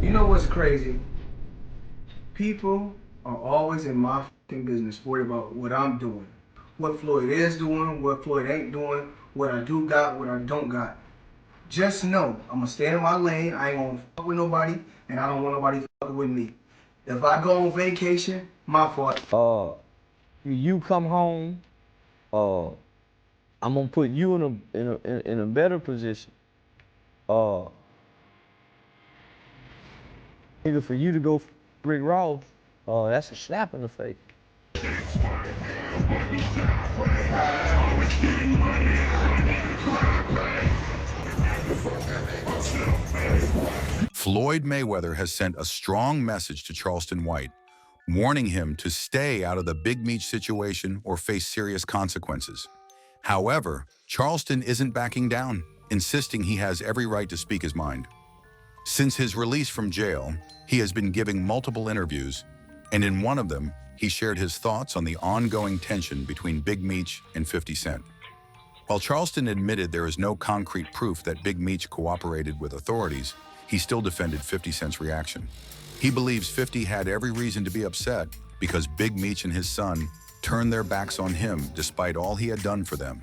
You know what's crazy? People are always in my fucking business, worried about what I'm doing, what Floyd is doing, what Floyd ain't doing, what I do got, what I don't got. Just know I'm gonna stay in my lane. I ain't gonna fuck with nobody, and I don't want nobody fucking with me. If I go on vacation, my fault. You come home, uh, I'm gonna put you in a better position. Uh, Either for you to go Rick Ross, that's a slap in the face. Floyd Mayweather has sent a strong message to Charleston White, warning him to stay out of the Big Meech situation or face serious consequences. However, Charleston isn't backing down, insisting he has every right to speak his mind. Since his release from jail, he has been giving multiple interviews, and in one of them, he shared his thoughts on the ongoing tension between Big Meech and 50 Cent. While Charleston admitted there is no concrete proof that Big Meech cooperated with authorities, he still defended 50 Cent's reaction. He believes 50 had every reason to be upset because Big Meech and his son turned their backs on him despite all he had done for them.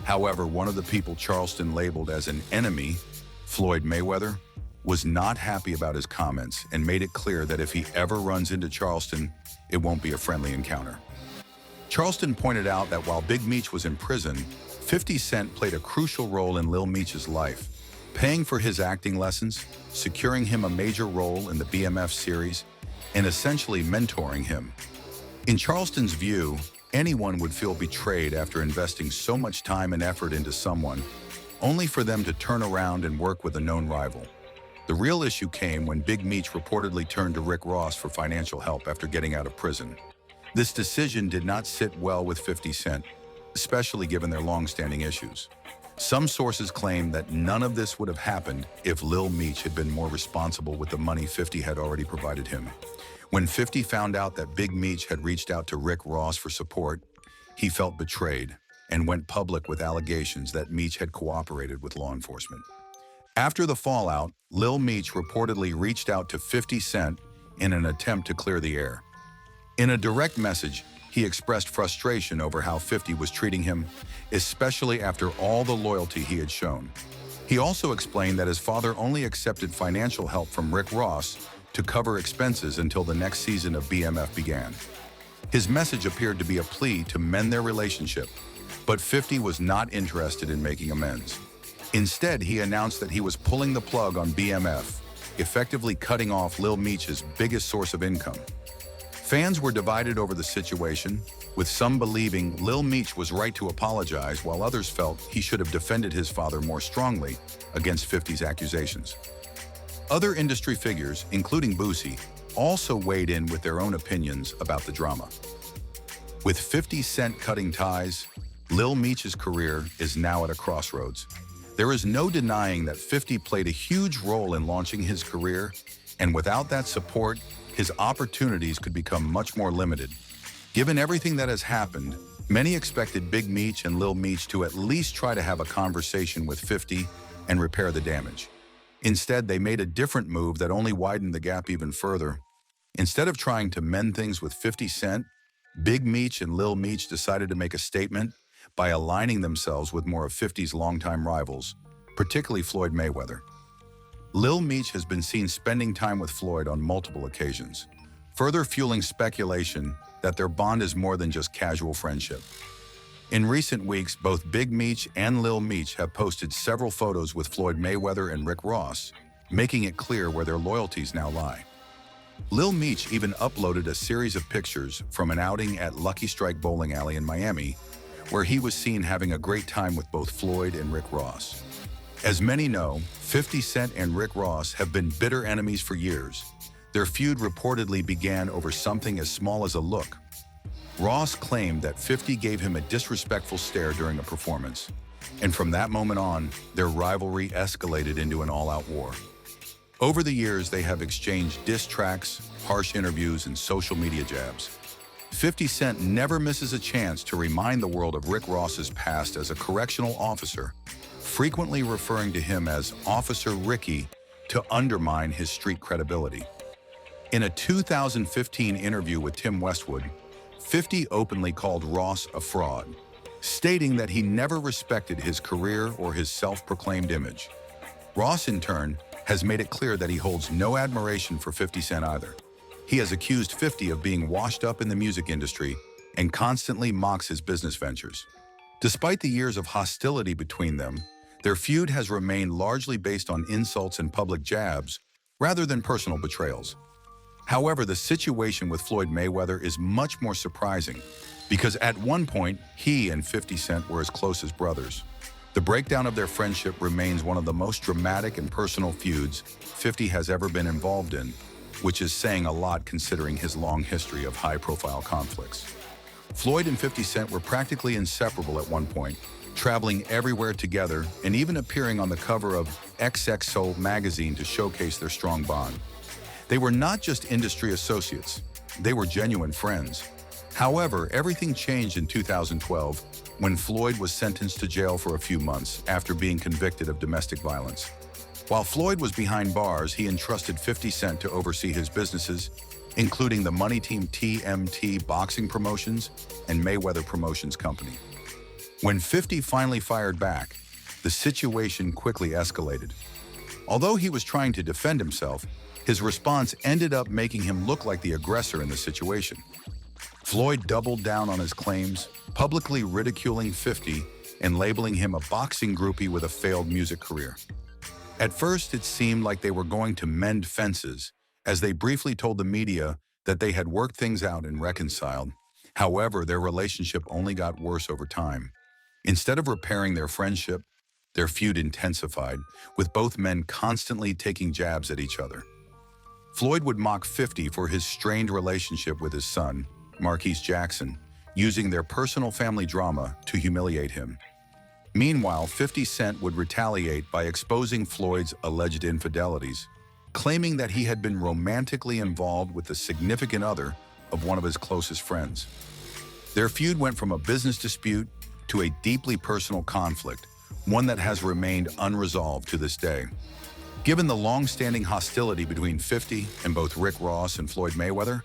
However, one of the people Charleston labeled as an enemy, Floyd Mayweather, was not happy about his comments and made it clear that if he ever runs into Charleston, it won't be a friendly encounter. Charleston pointed out that while Big Meech was in prison, 50 Cent played a crucial role in Lil Meech's life, paying for his acting lessons, securing him a major role in the BMF series, and essentially mentoring him. In Charleston's view, anyone would feel betrayed after investing so much time and effort into someone, only for them to turn around and work with a known rival. The real issue came when Big Meech reportedly turned to Rick Ross for financial help after getting out of prison. This decision did not sit well with 50 Cent, especially given their long-standing issues. Some sources claim that none of this would have happened if Lil Meech had been more responsible with the money 50 had already provided him. When 50 found out that Big Meech had reached out to Rick Ross for support, he felt betrayed and went public with allegations that Meech had cooperated with law enforcement. After the fallout, Lil Meech reportedly reached out to 50 Cent in an attempt to clear the air. In a direct message, he expressed frustration over how 50 was treating him, especially after all the loyalty he had shown. He also explained that his father only accepted financial help from Rick Ross to cover expenses until the next season of BMF began. His message appeared to be a plea to mend their relationship, but 50 was not interested in making amends. Instead, he announced that he was pulling the plug on BMF, effectively cutting off Lil Meech's biggest source of income. Fans were divided over the situation, with some believing Lil Meech was right to apologize while others felt he should have defended his father more strongly against 50's accusations. Other industry figures, including Boosie, also weighed in with their own opinions about the drama. With 50 Cent cutting ties, Lil Meech's career is now at a crossroads. There is no denying that 50 played a huge role in launching his career, and without that support, his opportunities could become much more limited. Given everything that has happened, many expected Big Meech and Lil Meech to at least try to have a conversation with 50 and repair the damage. Instead, they made a different move that only widened the gap even further. Instead of trying to mend things with 50 Cent, Big Meech and Lil Meech decided to make a statement by aligning themselves with more of 50's longtime rivals, particularly Floyd Mayweather. Lil Meech has been seen spending time with Floyd on multiple occasions, further fueling speculation that their bond is more than just casual friendship. In recent weeks, both Big Meech and Lil Meech have posted several photos with Floyd Mayweather and Rick Ross, making it clear where their loyalties now lie. Lil Meech even uploaded a series of pictures from an outing at Lucky Strike Bowling Alley in Miami, where he was seen having a great time with both Floyd and Rick Ross. As many know, 50 Cent and Rick Ross have been bitter enemies for years. Their feud reportedly began over something as small as a look. Ross claimed that 50 gave him a disrespectful stare during a performance, and from that moment on, their rivalry escalated into an all-out war. Over the years, they have exchanged diss tracks, harsh interviews, and social media jabs. 50 Cent never misses a chance to remind the world of Rick Ross's past as a correctional officer, frequently referring to him as Officer Ricky to undermine his street credibility. In a 2015 interview with Tim Westwood, 50 openly called Ross a fraud, stating that he never respected his career or his self-proclaimed image. Ross, in turn, has made it clear that he holds no admiration for 50 Cent either. He has accused 50 of being washed up in the music industry and constantly mocks his business ventures. Despite the years of hostility between them, their feud has remained largely based on insults and public jabs rather than personal betrayals. However, the situation with Floyd Mayweather is much more surprising because at one point, he and 50 Cent were as close as brothers. The breakdown of their friendship remains one of the most dramatic and personal feuds 50 has ever been involved in, which is saying a lot considering his long history of high-profile conflicts. Floyd and 50 Cent were practically inseparable at one point, traveling everywhere together and even appearing on the cover of XXO magazine to showcase their strong bond. They were not just industry associates, they were genuine friends. However, everything changed in 2012 when Floyd was sentenced to jail for a few months after being convicted of domestic violence. While Floyd was behind bars, he entrusted 50 Cent to oversee his businesses, including the money team TMT Boxing Promotions and Mayweather Promotions Company. When 50 finally fired back, the situation quickly escalated. Although he was trying to defend himself, his response ended up making him look like the aggressor in the situation. Floyd doubled down on his claims, publicly ridiculing 50 and labeling him a boxing groupie with a failed music career. At first, it seemed like they were going to mend fences, as they briefly told the media that they had worked things out and reconciled. However, their relationship only got worse over time. Instead of repairing their friendship, their feud intensified, with both men constantly taking jabs at each other. Floyd would mock 50 for his strained relationship with his son, Marquise Jackson, using their personal family drama to humiliate him. Meanwhile, 50 Cent would retaliate by exposing Floyd's alleged infidelities, claiming that he had been romantically involved with the significant other of one of his closest friends. Their feud went from a business dispute to a deeply personal conflict, one that has remained unresolved to this day. Given the long-standing hostility between 50 and both Rick Ross and Floyd Mayweather,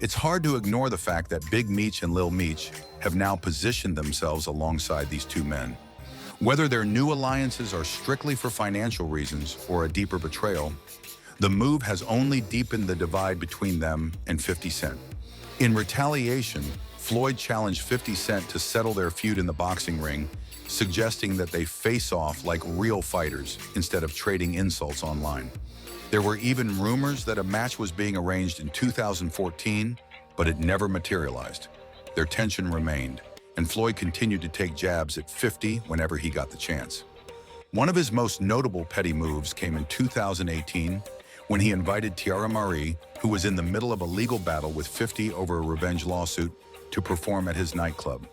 it's hard to ignore the fact that Big Meech and Lil Meech have now positioned themselves alongside these two men. Whether their new alliances are strictly for financial reasons or a deeper betrayal, the move has only deepened the divide between them and 50 Cent. In retaliation, Floyd challenged 50 Cent to settle their feud in the boxing ring, suggesting that they face off like real fighters instead of trading insults online. There were even rumors that a match was being arranged in 2014, but it never materialized. Their tension remained, and Floyd continued to take jabs at 50 whenever he got the chance. One of his most notable petty moves came in 2018 when he invited Tiara Marie, who was in the middle of a legal battle with 50 over a revenge lawsuit, to perform at his nightclub.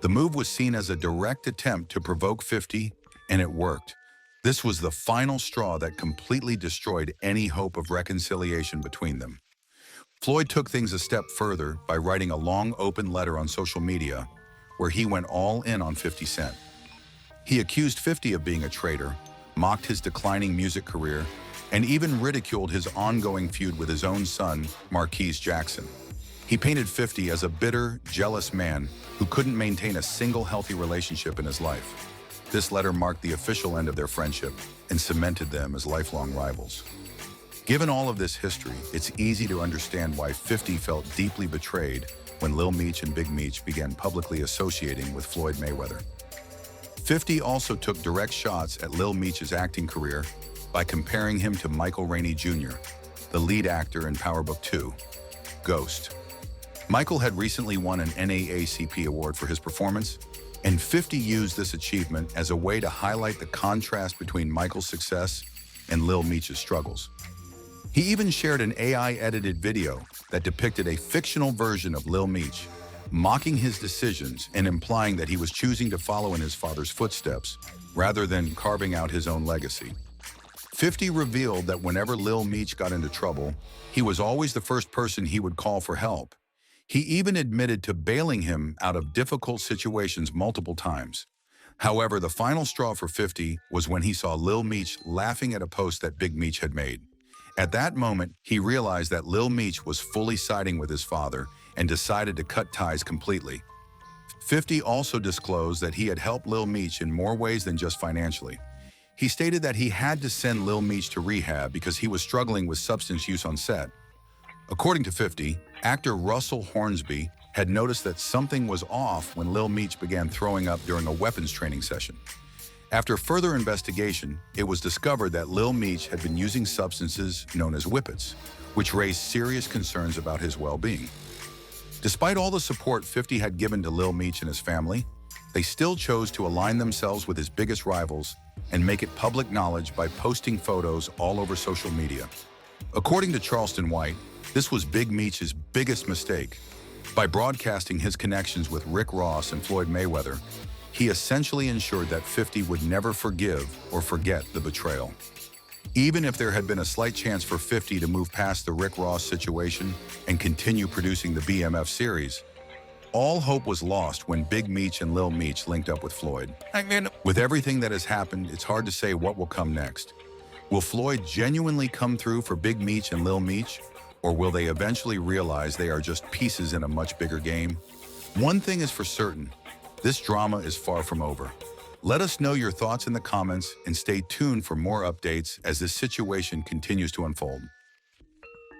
The move was seen as a direct attempt to provoke 50, and it worked. This was the final straw that completely destroyed any hope of reconciliation between them. Floyd took things a step further by writing a long open letter on social media where he went all in on 50 Cent. He accused 50 of being a traitor, mocked his declining music career, and even ridiculed his ongoing feud with his own son, Marquise Jackson. He painted 50 as a bitter, jealous man who couldn't maintain a single healthy relationship in his life. This letter marked the official end of their friendship and cemented them as lifelong rivals. Given all of this history, it's easy to understand why 50 felt deeply betrayed when Lil Meech and Big Meech began publicly associating with Floyd Mayweather. 50 also took direct shots at Lil Meech's acting career by comparing him to Michael Rainey Jr., the lead actor in Power Book II, Ghost. Michael had recently won an NAACP award for his performance, and 50 used this achievement as a way to highlight the contrast between Michael's success and Lil Meech's struggles. He even shared an AI-edited video that depicted a fictional version of Lil Meech, mocking his decisions and implying that he was choosing to follow in his father's footsteps rather than carving out his own legacy. 50 revealed that whenever Lil Meech got into trouble, he was always the first person he would call for help. He even admitted to bailing him out of difficult situations multiple times. However, the final straw for 50 was when he saw Lil Meech laughing at a post that Big Meech had made. At that moment, he realized that Lil Meech was fully siding with his father and decided to cut ties completely. 50 also disclosed that he had helped Lil Meech in more ways than just financially. He stated that he had to send Lil Meech to rehab because he was struggling with substance use on set. According to 50, actor Russell Hornsby had noticed that something was off when Lil Meech began throwing up during a weapons training session. After further investigation, it was discovered that Lil Meech had been using substances known as whippets, which raised serious concerns about his well-being. Despite all the support 50 had given to Lil Meech and his family, they still chose to align themselves with his biggest rivals and make it public knowledge by posting photos all over social media. According to Charleston White, this was Big Meech's biggest mistake. By broadcasting his connections with Rick Ross and Floyd Mayweather, he essentially ensured that 50 would never forgive or forget the betrayal. Even if there had been a slight chance for 50 to move past the Rick Ross situation and continue producing the BMF series, all hope was lost when Big Meech and Lil Meech linked up with Floyd. With everything that has happened, it's hard to say what will come next. Will Floyd genuinely come through for Big Meech and Lil Meech, or will they eventually realize they are just pieces in a much bigger game? One thing is for certain, this drama is far from over. Let us know your thoughts in the comments and stay tuned for more updates as this situation continues to unfold.